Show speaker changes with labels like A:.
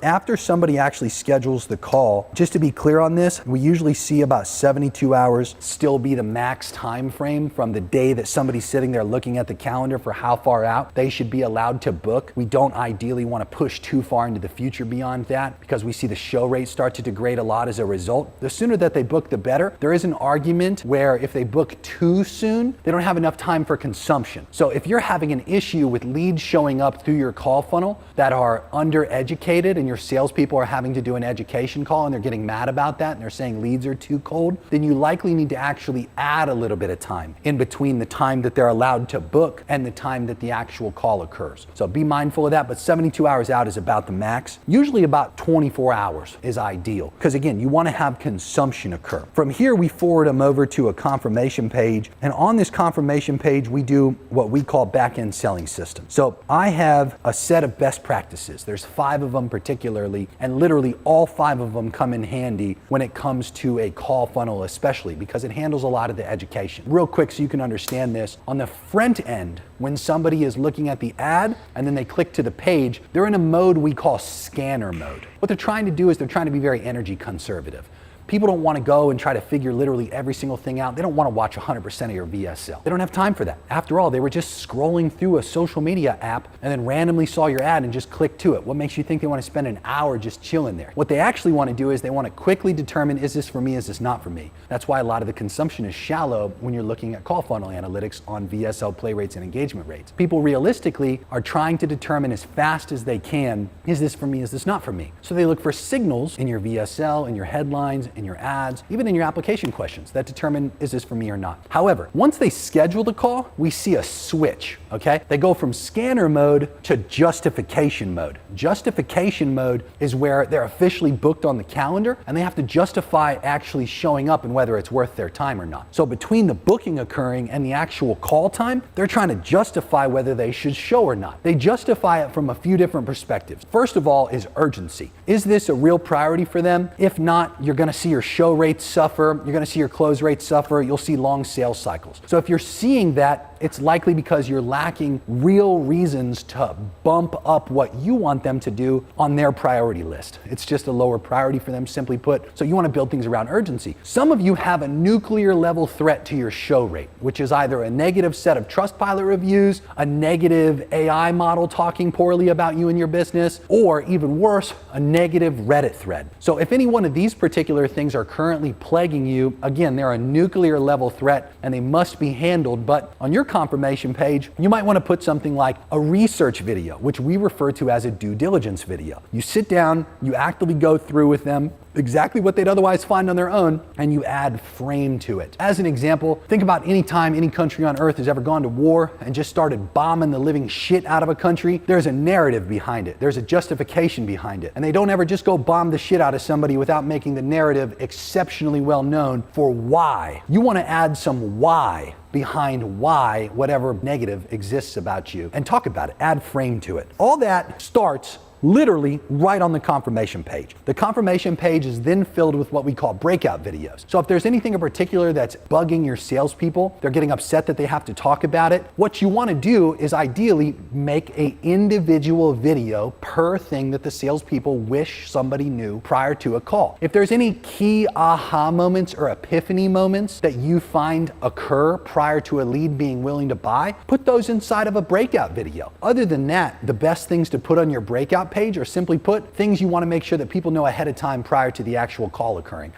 A: after somebody actually schedules the call, just to be clear on this, we usually see about 72 hours still be the max time frame from the day that somebody's sitting there looking at the calendar for how far out they should be allowed to book. We don't ideally want to push too far into the future beyond that because we see the show rate start to degrade a lot as a result. The sooner that they book, the better. There is an argument where if they book too soon, they don't have enough time for consumption. So if you're having an issue with leads showing up through your call funnel that are undereducated and your salespeople are having to do an education call and they're getting mad about that and they're saying leads are too cold, then you likely need to actually add a little bit of time in between the time that they're allowed to book and the time that the actual call occurs. So be mindful of that, but 72 hours out is about the max. Usually about 24 hours is ideal because again, you want to have consumption occur. From here, we forward them over to a confirmation page, and on this confirmation page, we do what we call back-end selling system. So I have a set of best practices. There's 5 of them particularly, and literally all 5 of them come in handy when it comes to a call funnel, especially because it handles a lot of the education. Real quick so you can understand this, on the front end, when somebody is looking at the ad and then they click to the page, they're in a mode we call scanner mode. What they're trying to do is they're trying to be very energy conservative. People don't want to go and try to figure literally every single thing out. They don't want to watch 100% of your VSL. They don't have time for that. After all, they were just scrolling through a social media app and then randomly saw your ad and just clicked to it. What makes you think they want to spend an hour just chilling there? What they actually want to do is they want to quickly determine, is this for me, is this not for me? That's why a lot of the consumption is shallow when you're looking at call funnel analytics on VSL play rates and engagement rates. People realistically are trying to determine as fast as they can, is this for me, is this not for me? So they look for signals in your VSL, in your headlines, in your ads, even in your application questions that determine, is this for me or not? However, once they schedule the call, we see a switch, okay? They go from scanner mode to justification mode. Justification mode is where they're officially booked on the calendar and they have to justify actually showing up and whether it's worth their time or not. So between the booking occurring and the actual call time, they're trying to justify whether they should show or not. They justify it from a few different perspectives. First of all is urgency. Is this a real priority for them? If not, you're gonna see your show rates suffer, you're gonna see your close rates suffer, you'll see long sales cycles. So if you're seeing that, it's likely because you're lacking real reasons to bump up what you want them to do on their priority list. It's just a lower priority for them, simply put. So you want to build things around urgency. Some of you have a nuclear level threat to your show rate, which is either a negative set of Trustpilot reviews, a negative AI model talking poorly about you and your business, or even worse, a negative Reddit thread. So if any one of these particular things are currently plaguing you, again, they're a nuclear level threat and they must be handled. But on your confirmation page, you might want to put something like a research video, which we refer to as a due diligence video. You sit down, you actively go through with them exactly what they'd otherwise find on their own, and you add frame to it. As an example, think about any time any country on earth has ever gone to war and just started bombing the living shit out of a country. There's a narrative behind it. There's a justification behind it. And they don't ever just go bomb the shit out of somebody without making the narrative exceptionally well known for why. You want to add some why behind why whatever negative exists about you and talk about it, add frame to it. All that starts literally right on the confirmation page. The confirmation page is then filled with what we call breakout videos. So if there's anything in particular that's bugging your salespeople, they're getting upset that they have to talk about it, what you want to do is ideally make an individual video per thing that the salespeople wish somebody knew prior to a call. If there's any key aha moments or epiphany moments that you find occur prior to a lead being willing to buy, put those inside of a breakout video. Other than that, the best things to put on your breakout page are simply put things you want to make sure that people know ahead of time prior to the actual call occurring.